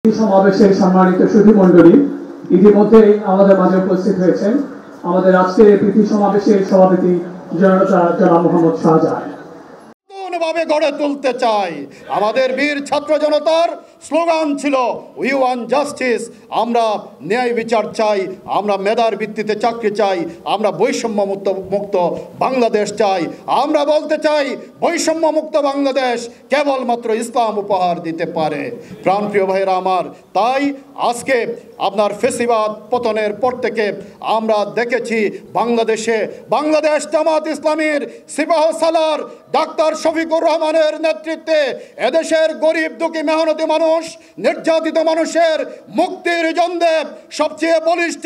সমাবেশের সম্মানিত সুধীমণ্ডলী ইতিমধ্যে আমাদের মাঝে উপস্থিত হয়েছেন আমাদের আজকের এই প্রীতি সমাবেশের সভাপতি জনাব মোহাম্মদ শাহজাহান। নতুনভাবে গড়ে তুলতে চাই। আমাদের বীর ছাত্র জনতার স্লোগান ছিল উই ওয়ান্ট জাস্টিস, আমরা ন্যায় বিচার চাই, আমরা মেধার ভিত্তিতে চাকরি চাই, আমরা বৈষম্য মুক্ত বাংলাদেশ চাই। আমরা বলতে চাই বৈষম্য মুক্ত বাংলাদেশ কেবলমাত্র ইসলাম উপহার দিতে পারে। প্রাণপ্রিয় ভাইয়েরা আমার, তাই আজকে আপনার ফেসিবাদ পতনের পর থেকে আমরা দেখেছি বাংলাদেশ জামাত ইসলামীর সিপাহসালার ডাক্তার শফিকুর রহমানের নেতৃত্বে এদেশের গরিব দুঃখী মেহনতি মানুষ, নির্যাতিত মানুষের মুক্তির জন্যে সবচেয়ে বলিষ্ঠ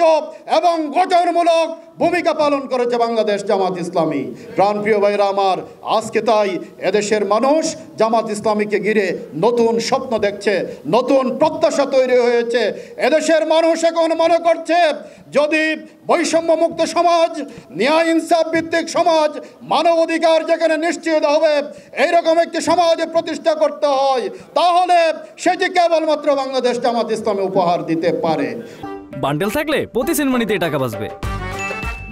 এবং গঠনমূলক ভূমিকা পালন করেছে বাংলাদেশ জামাত ইসলামী। প্রাণপ্রিয় ভাইরা আমার, আজকে তাই এদেশের মানুষ জামাত ইসলামীকে ঘিরে নতুন স্বপ্ন দেখছে, নতুন প্রত্যাশা তৈরি হয়েছে। এদেশের মানুষ এখন মনে করছে যদি বৈষম্য মুক্ত সমাজ, ন্যায় ইনসাফ ভিত্তিক সমাজ, মানবাধিকার যেখানে নিশ্চিত হবে এইরকম একটি সমাজ প্রতিষ্ঠা করতে হয়, তাহলে সেটি কেবলমাত্র বাংলাদেশ জামাত ইসলামী উপহার দিতে পারে। বান্ডেল থাকলে প্রতি সেনমানিতে টাকা বাঁচবে।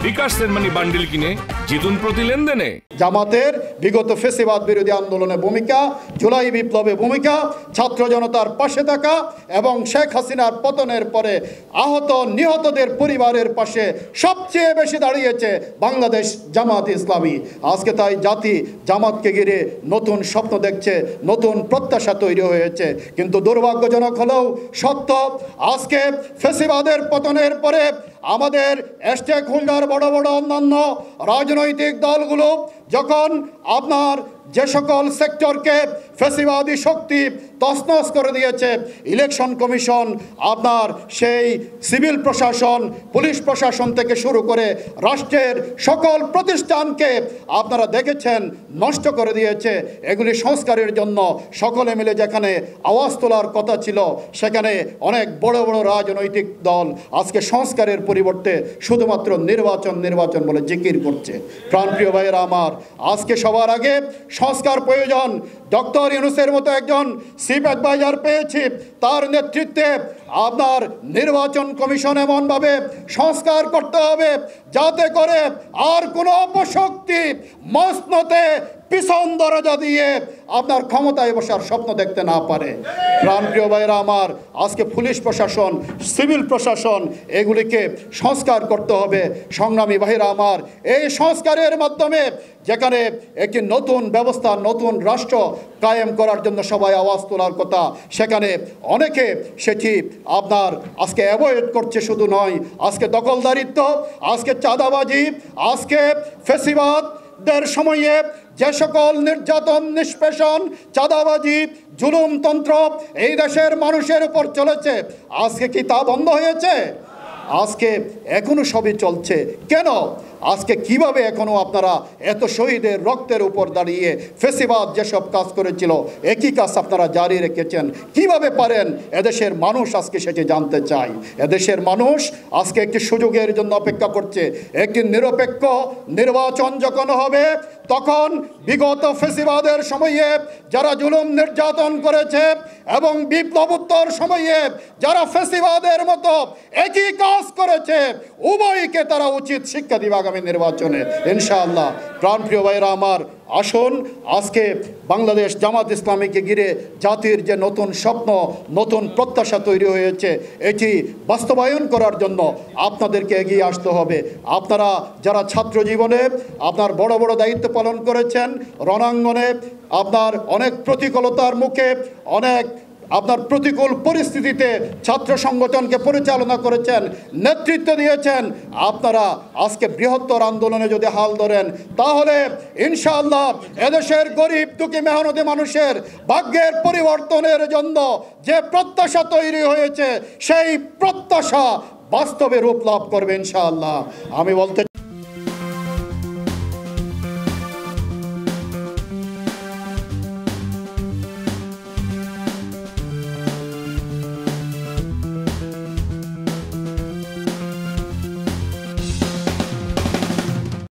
বিকাশ সেনমানি বান্ডেল কিনে জিতুন প্রতি লেনদেনে। জামাতের বিগত ফেসিবাদ বিরোধী আন্দোলনে ভূমিকা, জুলাই বিপ্লবে ভূমিকা, ছাত্র জনতার পাশে থাকা এবং শেখ হাসিনার পতনের পরে আহত নিহতদের পরিবারের পাশে সবচেয়ে বেশি দাঁড়িয়েছে বাংলাদেশ জামাত ইসলামী। আজকে তাই জাতি জামাতকে ঘিরে নতুন স্বপ্ন দেখছে, নতুন প্রত্যাশা তৈরি হয়েছে। কিন্তু দুর্ভাগ্যজনক হলেও সত্য, আজকে ফেসিবাদের পতনের পরে আমাদের স্টেক হোল্ডার বড় বড় অন্যান্য রাজনৈতিক দলগুলো যখন আপনার যে সকল সেক্টরকে ফ্যাসিবাদী শক্তি তছনছ করে দিয়েছে, ইলেকশন কমিশন, আপনার সেই সিভিল প্রশাসন, পুলিশ প্রশাসন থেকে শুরু করে রাষ্ট্রের সকল প্রতিষ্ঠানকে আপনারা দেখেছেন নষ্ট করে দিয়েছে। এগুলি সংস্কারের জন্য সকলে মিলে যেখানে আওয়াজ তোলার কথা ছিল, সেখানে অনেক বড় বড় রাজনৈতিক দল আজকে সংস্কারের পরিবর্তে শুধুমাত্র নির্বাচন বলে জিকির করছে। প্রাণপ্রিয় ভাইয়েরা আমার, আজকে সবার আগে সংস্কার প্রয়োজন। ডক্টর ইউনূসের মতো একজন চিফ অ্যাডভাইজার পেয়েছি, তার নেতৃত্বে আপনার নির্বাচন কমিশন এমনভাবে সংস্কার করতে হবে যাতে করে আর কোনো অপশক্তি মসনদে পিছন দরজা দিয়ে আপনার ক্ষমতায় বসার স্বপ্ন দেখতে না পারে। প্রাণপ্রিয় ভাইয়েরা আমার, আজকে পুলিশ প্রশাসন, সিভিল প্রশাসন এগুলিকে সংস্কার করতে হবে। সংগ্রামী ভাইয়েরা আমার, এই সংস্কারের মাধ্যমে যেখানে একটি নতুন ব্যবস্থা, নতুন রাষ্ট্র কায়েম করার জন্য সবাই আওয়াজ তোলার কথা, সেখানে অনেকে সেটি আপনার আজকে অ্যাভয়েড করছে। শুধু নয়, আজকে দখলদারিত্ব, আজকে চাঁদাবাজি, আজকে ফেসিবাদ দের সময়ে যে সকল নির্যাতন, নিষ্পেষণ, চাঁদাবাজি, জুলুমতন্ত্র এই দেশের মানুষের উপর চলেছে, আজকে কি তা বন্ধ হয়েছে? আজকে এখনো সবই চলছে। কেন? আজকে কিভাবে এখনো আপনারা এত শহীদের রক্তের উপর দাঁড়িয়ে ফেসিবাদ যেসব কাজ করেছিল একই কাজ আপনারা জারি রেখেছেন? কিভাবে পারেন? এদেশের মানুষ আজকে সেটি জানতে চায়। এদেশের মানুষ আজকে একটি সুযোগের জন্য অপেক্ষা করছে। একটি নিরপেক্ষ নির্বাচন যখন হবে, তখন বিগত ফেসিবাদের সময়ে যারা জুলুম নির্যাতন করেছে এবং বিপ্লবোত্তর সময়ে যারা ফেসিবাদের মতো একই কাজ করেছে, উভয়কে তারা উচিত শিক্ষা দিবে আগামী নির্বাচনে ইনশাআল্লাহ। প্রাণপ্রিয় ভাইরা আমার, আসুন আজকে বাংলাদেশ জামাত ইসলামীকে ঘিরে জাতির যে নতুন স্বপ্ন, নতুন প্রত্যাশা তৈরি হয়েছে, এটি বাস্তবায়ন করার জন্য আপনাদেরকে এগিয়ে আসতে হবে। আপনারা যারা ছাত্র জীবনে আপনার বড় বড় দায়িত্ব পালন করেছেন, রণাঙ্গনে আপনার অনেক প্রতিকূলতার মুখে, অনেক আপনার প্রতিকূল পরিস্থিতিতে ছাত্র সংগঠনকে পরিচালনা করেছেন, নেতৃত্ব দিয়েছেন, আপনারা আজকে বৃহত্তর আন্দোলনে যদি হাল ধরেন, তাহলে ইনশাআল্লাহ এদেশের গরিব দুঃখী মেহনতি মানুষের ভাগ্যের পরিবর্তনের জন্য যে প্রত্যাশা তৈরি হয়েছে, সেই প্রত্যাশা বাস্তবে রূপ লাভ করবে ইনশাআল্লাহ। আমি বলতে